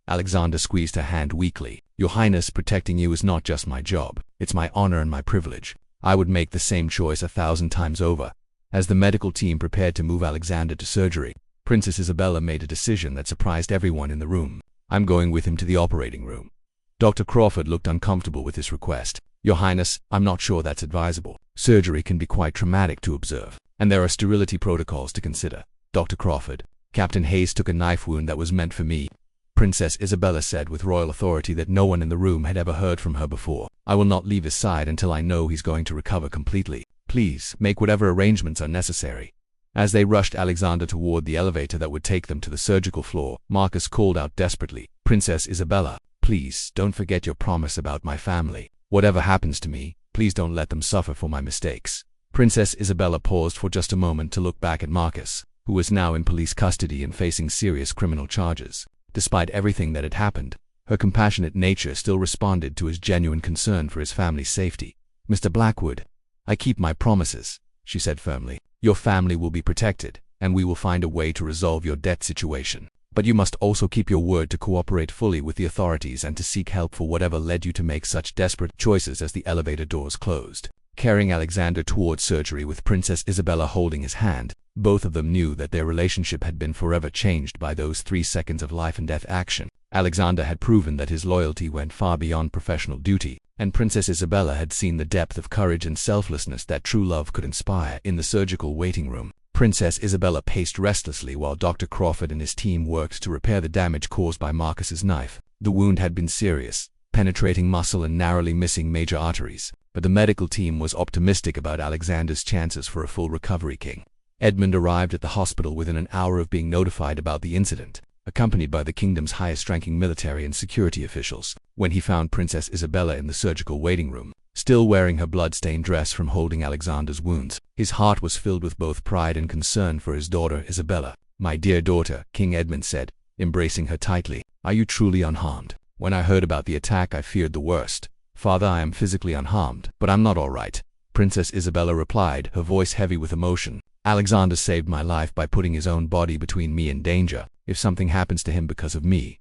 Alexander squeezed her hand weakly. Your Highness, protecting you is not just my job, it's my honor and my privilege. I would make the same choice 1,000 times over. As the medical team prepared to move Alexander to surgery, Princess Isabella made a decision that surprised everyone in the room. I'm going with him to the operating room. Dr. Crawford looked uncomfortable with this request. Your Highness, I'm not sure that's advisable. Surgery can be quite traumatic to observe, and there are sterility protocols to consider. Dr. Crawford, Captain Hayes took a knife wound that was meant for me, Princess Isabella said with royal authority that no one in the room had ever heard from her before. I will not leave his side until I know he's going to recover completely. Please, make whatever arrangements are necessary. As they rushed Alexander toward the elevator that would take them to the surgical floor, Marcus called out desperately, Princess Isabella, please, don't forget your promise about my family. Whatever happens to me, please don't let them suffer for my mistakes. Princess Isabella paused for just a moment to look back at Marcus, who was now in police custody and facing serious criminal charges. Despite everything that had happened, her compassionate nature still responded to his genuine concern for his family's safety. Mr. Blackwood, I keep my promises, she said firmly. Your family will be protected, and we will find a way to resolve your debt situation. But you must also keep your word to cooperate fully with the authorities and to seek help for whatever led you to make such desperate choices as the elevator doors closed. Carrying Alexander towards surgery with Princess Isabella holding his hand, both of them knew that their relationship had been forever changed by those 3 seconds of life and death action. Alexander had proven that his loyalty went far beyond professional duty, and Princess Isabella had seen the depth of courage and selflessness that true love could inspire. In the surgical waiting room, Princess Isabella paced restlessly while Dr. Crawford and his team worked to repair the damage caused by Marcus's knife. The wound had been serious, penetrating muscle and narrowly missing major arteries, but the medical team was optimistic about Alexander's chances for a full recovery. King Edmund arrived at the hospital within an hour of being notified about the incident, accompanied by the kingdom's highest-ranking military and security officials. When he found Princess Isabella in the surgical waiting room, still wearing her blood-stained dress from holding Alexander's wounds, his heart was filled with both pride and concern for his daughter Isabella. "My dear daughter," King Edmund said, embracing her tightly, "are you truly unharmed? When I heard about the attack, I feared the worst. Father, I am physically unharmed, but I'm not all right," Princess Isabella replied, her voice heavy with emotion. "Alexander saved my life by putting his own body between me and danger. If something happens to him because of me, ...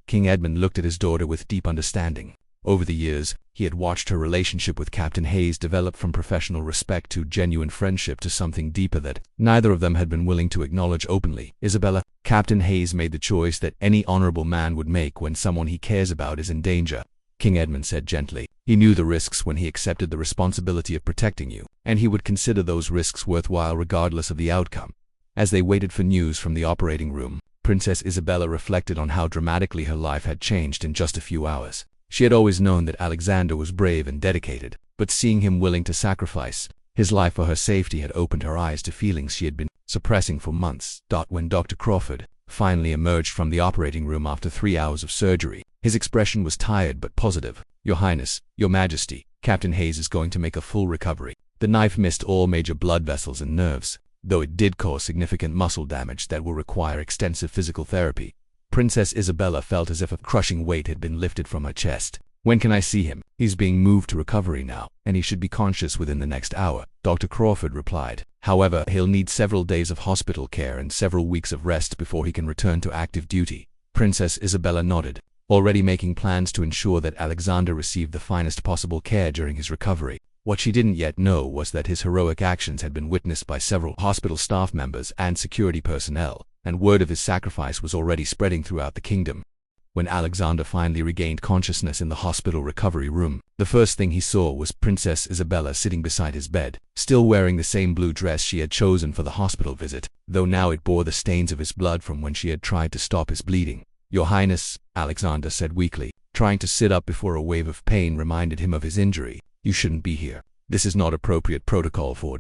King Edmund looked at his daughter with deep understanding. Over the years, he had watched her relationship with Captain Hayes develop from professional respect to genuine friendship to something deeper that neither of them had been willing to acknowledge openly. "Isabella, Captain Hayes made the choice that any honorable man would make when someone he cares about is in danger," King Edmund said gently. "He knew the risks when he accepted the responsibility of protecting you, and he would consider those risks worthwhile regardless of the outcome." As they waited for news from the operating room, Princess Isabella reflected on how dramatically her life had changed in just a few hours. She had always known that Alexander was brave and dedicated, but seeing him willing to sacrifice his life for her safety had opened her eyes to feelings she had been suppressing for months. When Dr. Crawford finally emerged from the operating room after 3 hours of surgery, his expression was tired but positive. "Your Highness, Your Majesty, Captain Hayes is going to make a full recovery. The knife missed all major blood vessels and nerves, though it did cause significant muscle damage that will require extensive physical therapy." Princess Isabella felt as if a crushing weight had been lifted from her chest. "When can I see him?" "He's being moved to recovery now, and he should be conscious within the next hour," Dr. Crawford replied. "However, he'll need several days of hospital care and several weeks of rest before he can return to active duty." Princess Isabella nodded, already making plans to ensure that Alexander received the finest possible care during his recovery. What she didn't yet know was that his heroic actions had been witnessed by several hospital staff members and security personnel, and word of his sacrifice was already spreading throughout the kingdom. When Alexander finally regained consciousness in the hospital recovery room, the first thing he saw was Princess Isabella sitting beside his bed, still wearing the same blue dress she had chosen for the hospital visit, though now it bore the stains of his blood from when she had tried to stop his bleeding. "Your Highness," Alexander said weakly, trying to sit up before a wave of pain reminded him of his injury. "You shouldn't be here. This is not appropriate protocol for ...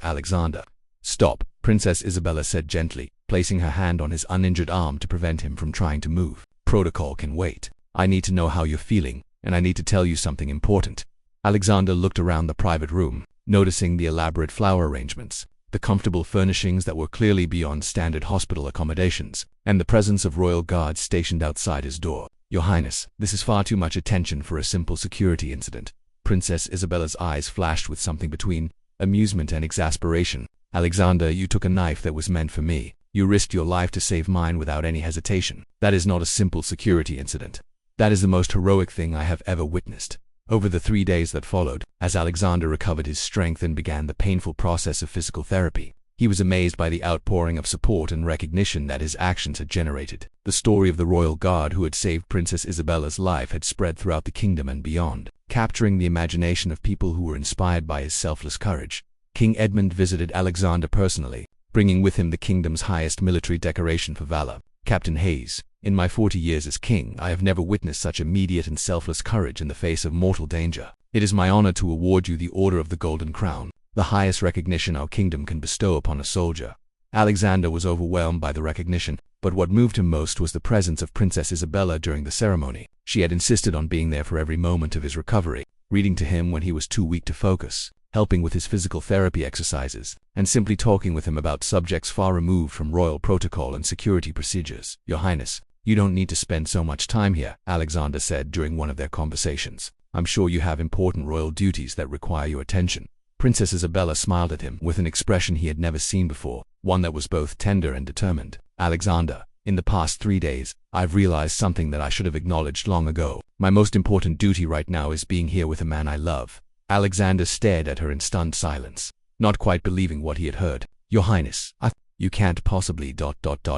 Alexander." "Stop," Princess Isabella said gently, placing her hand on his uninjured arm to prevent him from trying to move. "Protocol can wait. I need to know how you're feeling, and I need to tell you something important." Alexander looked around the private room, noticing the elaborate flower arrangements, the comfortable furnishings that were clearly beyond standard hospital accommodations, and the presence of royal guards stationed outside his door. "Your Highness, this is far too much attention for a simple security incident." Princess Isabella's eyes flashed with something between amusement and exasperation. "Alexander, you took a knife that was meant for me. You risked your life to save mine without any hesitation. That is not a simple security incident. That is the most heroic thing I have ever witnessed." Over the 3 days that followed, as Alexander recovered his strength and began the painful process of physical therapy, he was amazed by the outpouring of support and recognition that his actions had generated. The story of the royal guard who had saved Princess Isabella's life had spread throughout the kingdom and beyond, capturing the imagination of people who were inspired by his selfless courage. King Edmund visited Alexander personally, bringing with him the kingdom's highest military decoration for valor. "Captain Hayes, in my 40 years as king, I have never witnessed such immediate and selfless courage in the face of mortal danger. It is my honor to award you the Order of the Golden Crown, the highest recognition our kingdom can bestow upon a soldier." Alexander was overwhelmed by the recognition, but what moved him most was the presence of Princess Isabella during the ceremony. She had insisted on being there for every moment of his recovery, reading to him when he was too weak to focus, helping with his physical therapy exercises, and simply talking with him about subjects far removed from royal protocol and security procedures. "Your Highness, you don't need to spend so much time here," Alexander said during one of their conversations. "I'm sure you have important royal duties that require your attention." Princess Isabella smiled at him with an expression he had never seen before, one that was both tender and determined. "Alexander, In the past 3 days, I've realized something that I should have acknowledged long ago. My most important duty right now is being here with a man I love." Alexander stared at her in stunned silence, not quite believing what he had heard. "Your Highness, you can't possibly...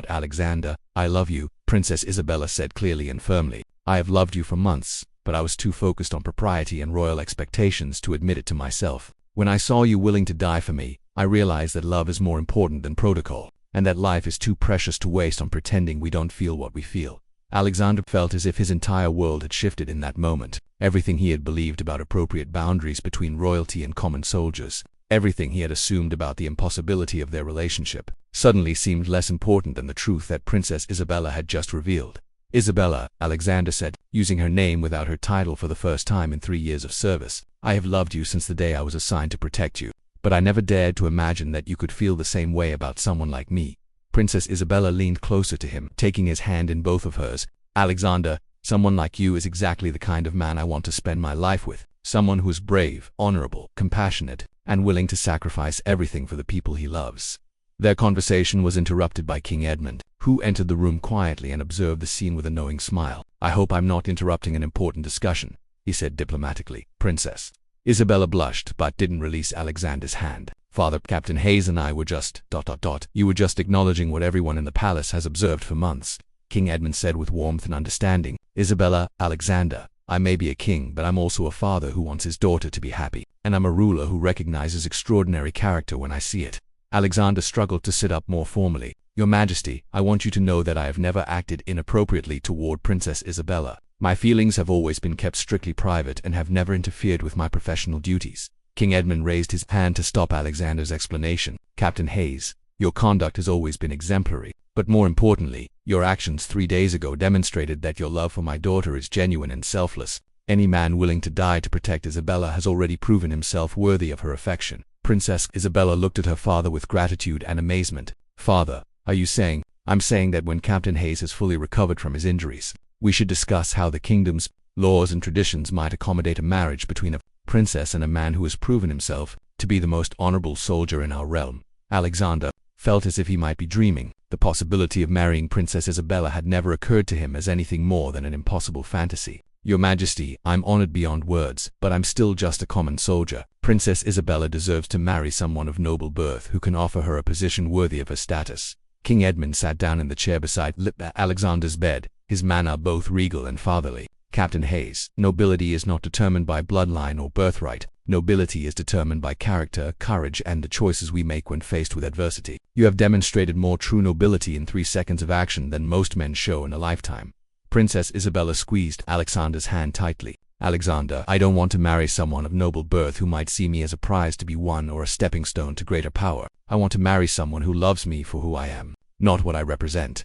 Alexander, I love you," Princess Isabella said clearly and firmly. "I have loved you for months, but I was too focused on propriety and royal expectations to admit it to myself. When I saw you willing to die for me, I realized that love is more important than protocol, and that life is too precious to waste on pretending we don't feel what we feel." Alexander felt as if his entire world had shifted in that moment. Everything he had believed about appropriate boundaries between royalty and common soldiers, everything he had assumed about the impossibility of their relationship, suddenly seemed less important than the truth that Princess Isabella had just revealed. "Isabella," Alexander said, using her name without her title for the first time in 3 years of service, "I have loved you since the day I was assigned to protect you, but I never dared to imagine that you could feel the same way about someone like me." Princess Isabella leaned closer to him, taking his hand in both of hers. "Alexander, someone like you is exactly the kind of man I want to spend my life with. Someone who is brave, honorable, compassionate, and willing to sacrifice everything for the people he loves." Their conversation was interrupted by King Edmund, who entered the room quietly and observed the scene with a knowing smile. "I hope I'm not interrupting an important discussion," he said diplomatically. Princess Isabella blushed but didn't release Alexander's hand. "Father, Captain Hayes and I were just... You were just acknowledging what everyone in the palace has observed for months," King Edmund said with warmth and understanding. "Isabella, Alexander, I may be a king, but I'm also a father who wants his daughter to be happy, and I'm a ruler who recognizes extraordinary character when I see it." Alexander struggled to sit up more formally. "Your Majesty, I want you to know that I have never acted inappropriately toward Princess Isabella. My feelings have always been kept strictly private and have never interfered with my professional duties." King Edmund raised his hand to stop Alexander's explanation. "Captain Hayes, your conduct has always been exemplary, but more importantly, your actions 3 days ago demonstrated that your love for my daughter is genuine and selfless. Any man willing to die to protect Isabella has already proven himself worthy of her affection." Princess Isabella looked at her father with gratitude and amazement. "Father, are you saying..." "I'm saying that when Captain Hayes has fully recovered from his injuries, we should discuss how the kingdom's laws and traditions might accommodate a marriage between a princess and a man who has proven himself to be the most honorable soldier in our realm." Alexander felt as if he might be dreaming. The possibility of marrying Princess Isabella had never occurred to him as anything more than an impossible fantasy. "Your Majesty, I'm honored beyond words, but I'm still just a common soldier. Princess Isabella deserves to marry someone of noble birth who can offer her a position worthy of her status." King Edmund sat down in the chair beside Alexander's bed, his manner both regal and fatherly. "Captain Hayes, nobility is not determined by bloodline or birthright. Nobility is determined by character, courage, and the choices we make when faced with adversity. You have demonstrated more true nobility in 3 seconds of action than most men show in a lifetime." Princess Isabella squeezed Alexander's hand tightly. "Alexander, I don't want to marry someone of noble birth who might see me as a prize to be won or a stepping stone to greater power. I want to marry someone who loves me for who I am, not what I represent."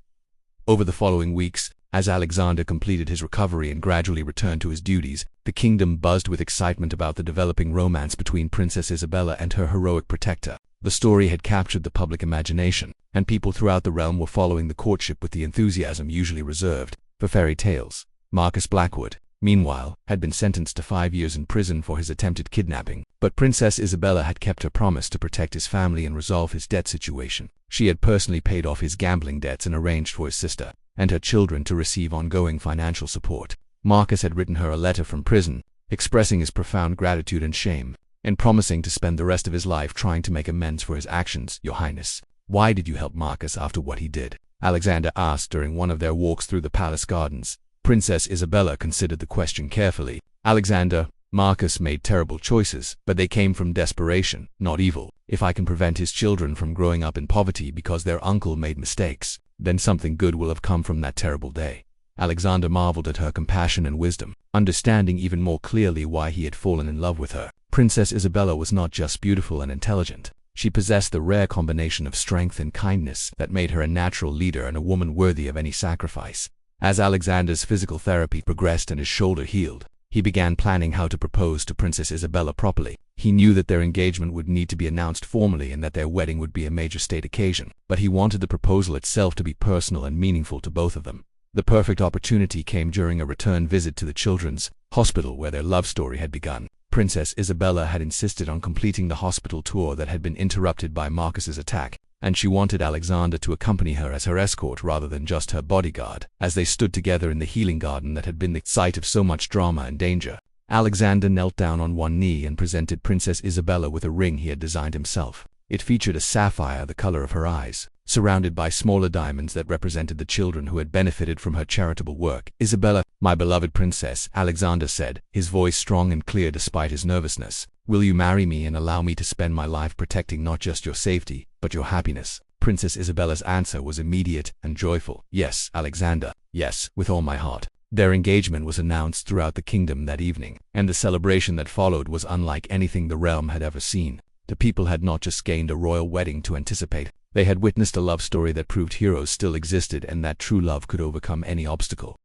Over the following weeks, as Alexander completed his recovery and gradually returned to his duties, the kingdom buzzed with excitement about the developing romance between Princess Isabella and her heroic protector. The story had captured the public imagination, and people throughout the realm were following the courtship with the enthusiasm usually reserved for fairy tales. Marcus Blackwood, meanwhile, had been sentenced to 5 years in prison for his attempted kidnapping, but Princess Isabella had kept her promise to protect his family and resolve his debt situation. She had personally paid off his gambling debts and arranged for his sister and her children to receive ongoing financial support. Marcus had written her a letter from prison, expressing his profound gratitude and shame, and promising to spend the rest of his life trying to make amends for his actions. "Your Highness, why did you help Marcus after what he did?" Alexander asked during one of their walks through the palace gardens. Princess Isabella considered the question carefully. "Alexander, Marcus made terrible choices, but they came from desperation, not evil. If I can prevent his children from growing up in poverty because their uncle made mistakes, then something good will have come from that terrible day." Alexander marveled at her compassion and wisdom, understanding even more clearly why he had fallen in love with her. Princess Isabella was not just beautiful and intelligent. She possessed the rare combination of strength and kindness that made her a natural leader and a woman worthy of any sacrifice. As Alexander's physical therapy progressed and his shoulder healed, he began planning how to propose to Princess Isabella properly. He knew that their engagement would need to be announced formally and that their wedding would be a major state occasion, but he wanted the proposal itself to be personal and meaningful to both of them. The perfect opportunity came during a return visit to the children's hospital where their love story had begun. Princess Isabella had insisted on completing the hospital tour that had been interrupted by Marcus's attack. and she wanted Alexander to accompany her as her escort rather than just her bodyguard. As they stood together in the healing garden that had been the site of so much drama and danger, Alexander knelt down on one knee and presented Princess Isabella with a ring he had designed himself. It featured a sapphire the color of her eyes, surrounded by smaller diamonds that represented the children who had benefited from her charitable work. "Isabella, my beloved princess," Alexander said, his voice strong and clear despite his nervousness, "will you marry me and allow me to spend my life protecting not just your safety, but your happiness?" Princess Isabella's answer was immediate and joyful. "Yes, Alexander, yes, with all my heart." Their engagement was announced throughout the kingdom that evening, and the celebration that followed was unlike anything the realm had ever seen. The people had not just gained a royal wedding to anticipate, they had witnessed a love story that proved heroes still existed and that true love could overcome any obstacle.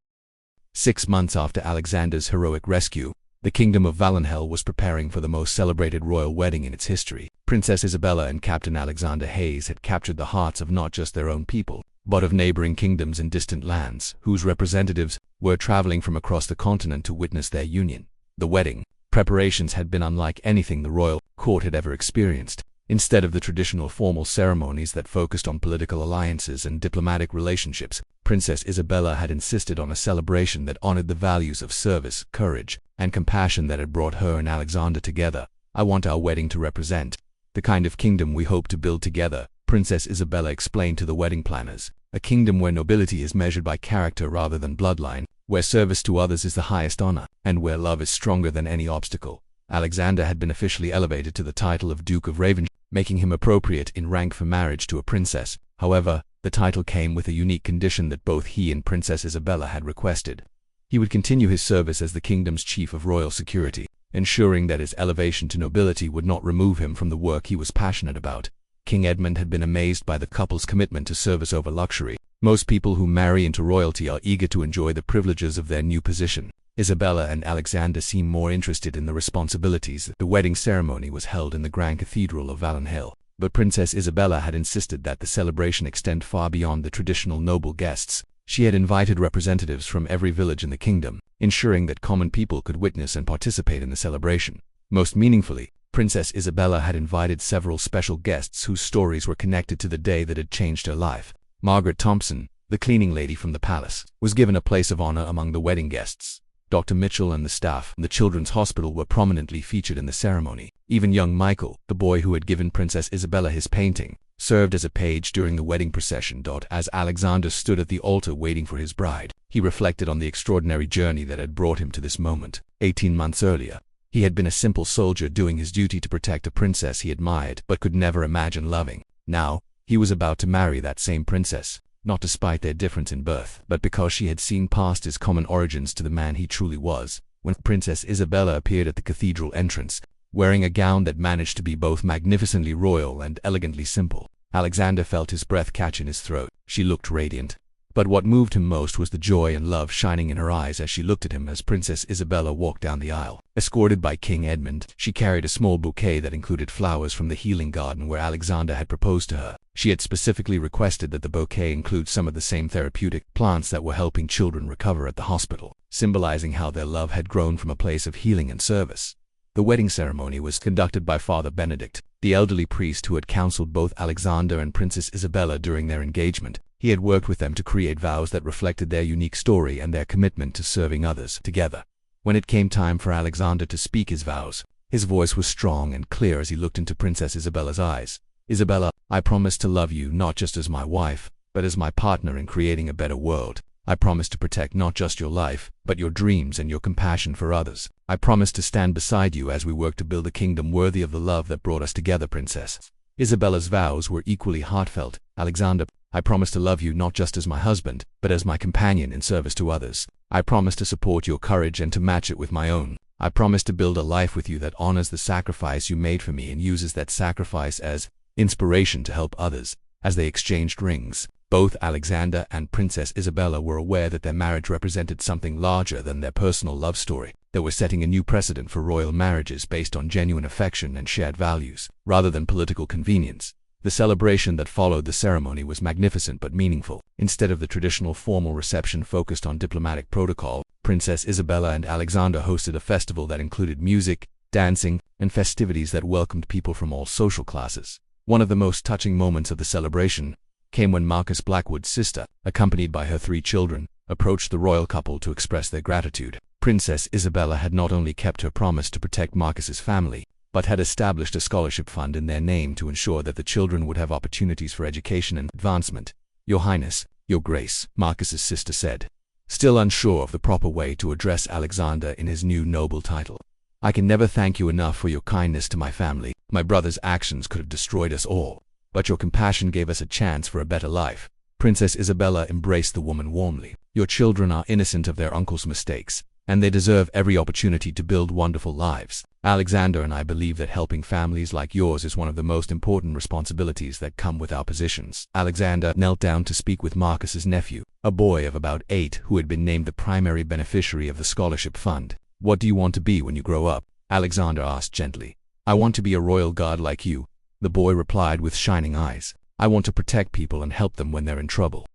6 months after Alexander's heroic rescue, the kingdom of Valenhel was preparing for the most celebrated royal wedding in its history. Princess Isabella and Captain Alexander Hayes had captured the hearts of not just their own people, but of neighboring kingdoms in distant lands, whose representatives were traveling from across the continent to witness their union. The wedding preparations had been unlike anything the royal court had ever experienced. Instead of the traditional formal ceremonies that focused on political alliances and diplomatic relationships, Princess Isabella had insisted on a celebration that honored the values of service, courage, and compassion that had brought her and Alexander together. "I want our wedding to represent the kind of kingdom we hope to build together," Princess Isabella explained to the wedding planners. "A kingdom where nobility is measured by character rather than bloodline, where service to others is the highest honor, and where love is stronger than any obstacle." Alexander had been officially elevated to the title of Duke of Ravenshire, making him appropriate in rank for marriage to a princess. However, the title came with a unique condition that both he and Princess Isabella had requested. He would continue his service as the kingdom's chief of royal security, ensuring that his elevation to nobility would not remove him from the work he was passionate about. King Edmund had been amazed by the couple's commitment to service over luxury. Most people who marry into royalty are eager to enjoy the privileges of their new position. Isabella and Alexander seemed more interested in the responsibilities. The wedding ceremony was held in the Grand Cathedral of Valenhel, but Princess Isabella had insisted that the celebration extend far beyond the traditional noble guests. She had invited representatives from every village in the kingdom, ensuring that common people could witness and participate in the celebration. Most meaningfully, Princess Isabella had invited several special guests whose stories were connected to the day that had changed her life. Margaret Thompson, the cleaning lady from the palace, was given a place of honor among the wedding guests. Dr. Mitchell and the staff from the children's hospital were prominently featured in the ceremony. Even young Michael, the boy who had given Princess Isabella his painting, served as a page during the wedding procession. As Alexander stood at the altar waiting for his bride, he reflected on the extraordinary journey that had brought him to this moment. 18 months earlier, he had been a simple soldier doing his duty to protect a princess he admired but could never imagine loving. Now, he was about to marry that same princess, not despite their difference in birth, but because she had seen past his common origins to the man he truly was. When Princess Isabella appeared at the cathedral entrance, wearing a gown that managed to be both magnificently royal and elegantly simple, Alexander felt his breath catch in his throat. She looked radiant. But what moved him most was the joy and love shining in her eyes as she looked at him as Princess Isabella walked down the aisle. Escorted by King Edmund, she carried a small bouquet that included flowers from the healing garden where Alexander had proposed to her. She had specifically requested that the bouquet include some of the same therapeutic plants that were helping children recover at the hospital, symbolizing how their love had grown from a place of healing and service. The wedding ceremony was conducted by Father Benedict, the elderly priest who had counseled both Alexander and Princess Isabella during their engagement. He had worked with them to create vows that reflected their unique story and their commitment to serving others. Together, when it came time for Alexander to speak his vows, his voice was strong and clear as he looked into Princess Isabella's eyes. "Isabella, I promise to love you not just as my wife, but as my partner in creating a better world. I promise to protect not just your life, but your dreams and your compassion for others. I promise to stand beside you as we work to build a kingdom worthy of the love that brought us together, Princess." Isabella's vows were equally heartfelt. "Alexander, I promise to love you not just as my husband, but as my companion in service to others. I promise to support your courage and to match it with my own. I promise to build a life with you that honors the sacrifice you made for me and uses that sacrifice as inspiration to help others." As they exchanged rings, both Alexander and Princess Isabella were aware that their marriage represented something larger than their personal love story. They were setting a new precedent for royal marriages based on genuine affection and shared values, rather than political convenience. The celebration that followed the ceremony was magnificent but meaningful. Instead of the traditional formal reception focused on diplomatic protocol, Princess Isabella and Alexander hosted a festival that included music, dancing, and festivities that welcomed people from all social classes. One of the most touching moments of the celebration came when Marcus Blackwood's sister, accompanied by her 3 children, approached the royal couple to express their gratitude. Princess Isabella had not only kept her promise to protect Marcus's family, but had established a scholarship fund in their name to ensure that the children would have opportunities for education and advancement. "Your Highness, Your Grace," Marcus's sister said, still unsure of the proper way to address Alexander in his new noble title. "I can never thank you enough for your kindness to my family. My brother's actions could have destroyed us all, but your compassion gave us a chance for a better life." Princess Isabella embraced the woman warmly. "Your children are innocent of their uncle's mistakes, and they deserve every opportunity to build wonderful lives. Alexander and I believe that helping families like yours is one of the most important responsibilities that come with our positions." Alexander knelt down to speak with Marcus's nephew, a boy of about 8 who had been named the primary beneficiary of the scholarship fund. "What do you want to be when you grow up?" Alexander asked gently. "I want to be a royal guard like you," the boy replied with shining eyes. "I want to protect people and help them when they're in trouble."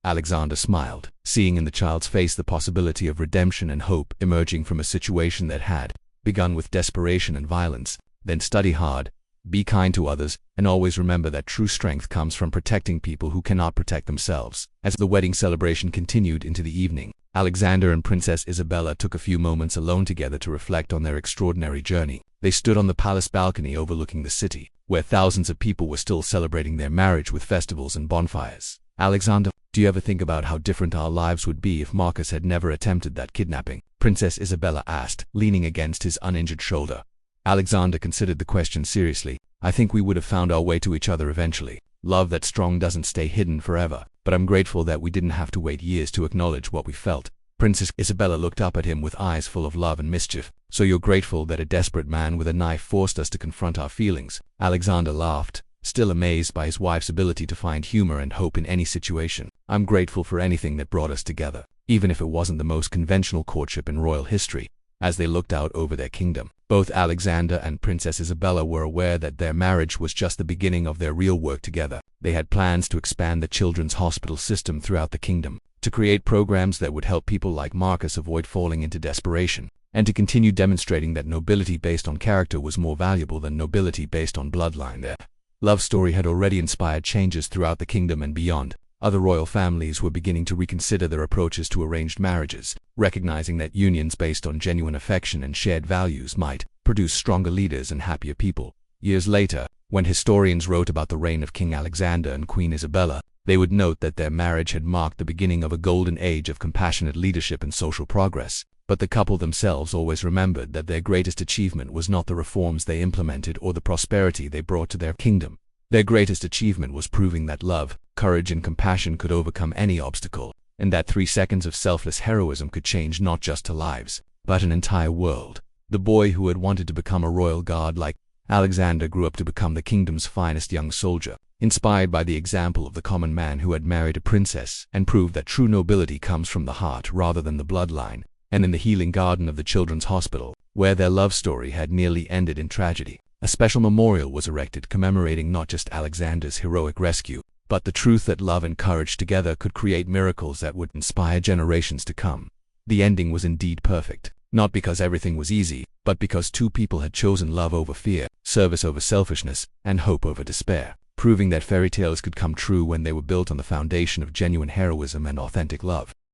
Alexander smiled, seeing in the child's face the possibility of redemption and hope emerging from a situation that had begun with desperation and violence. "Then study hard, be kind to others, and always remember that true strength comes from protecting people who cannot protect themselves." As the wedding celebration continued into the evening, Alexander and Princess Isabella took a few moments alone together to reflect on their extraordinary journey. They stood on the palace balcony overlooking the city, where thousands of people were still celebrating their marriage with festivals and bonfires. "Alexander, do you ever think about how different our lives would be if Marcus had never attempted that kidnapping?" Princess Isabella asked, leaning against his uninjured shoulder. Alexander considered the question seriously. "I think we would have found our way to each other eventually. Love that's strong doesn't stay hidden forever, but I'm grateful that we didn't have to wait years to acknowledge what we felt." Princess Isabella looked up at him with eyes full of love and mischief. "So you're grateful that a desperate man with a knife forced us to confront our feelings?" Alexander laughed, still amazed by his wife's ability to find humor and hope in any situation. "I'm grateful for anything that brought us together, even if it wasn't the most conventional courtship in royal history." As they looked out over their kingdom, both Alexander and Princess Isabella were aware that their marriage was just the beginning of their real work together. They had plans to expand the children's hospital system throughout the kingdom, to create programs that would help people like Marcus avoid falling into desperation, and to continue demonstrating that nobility based on character was more valuable than nobility based on bloodline. Their love story had already inspired changes throughout the kingdom and beyond. Other royal families were beginning to reconsider their approaches to arranged marriages, recognizing that unions based on genuine affection and shared values might produce stronger leaders and happier people. Years later, when historians wrote about the reign of King Alexander and Queen Isabella, they would note that their marriage had marked the beginning of a golden age of compassionate leadership and social progress. But the couple themselves always remembered that their greatest achievement was not the reforms they implemented or the prosperity they brought to their kingdom. Their greatest achievement was proving that love, courage, and compassion could overcome any obstacle, and that 3 seconds of selfless heroism could change not just a lives, but an entire world. The boy who had wanted to become a royal guard like Alexander grew up to become the kingdom's finest young soldier, inspired by the example of the common man who had married a princess and proved that true nobility comes from the heart rather than the bloodline. And in the healing garden of the children's hospital, where their love story had nearly ended in tragedy, a special memorial was erected commemorating not just Alexander's heroic rescue, but the truth that love and courage together could create miracles that would inspire generations to come. The ending was indeed perfect, not because everything was easy, but because 2 people had chosen love over fear, service over selfishness, and hope over despair, proving that fairy tales could come true when they were built on the foundation of genuine heroism and authentic love.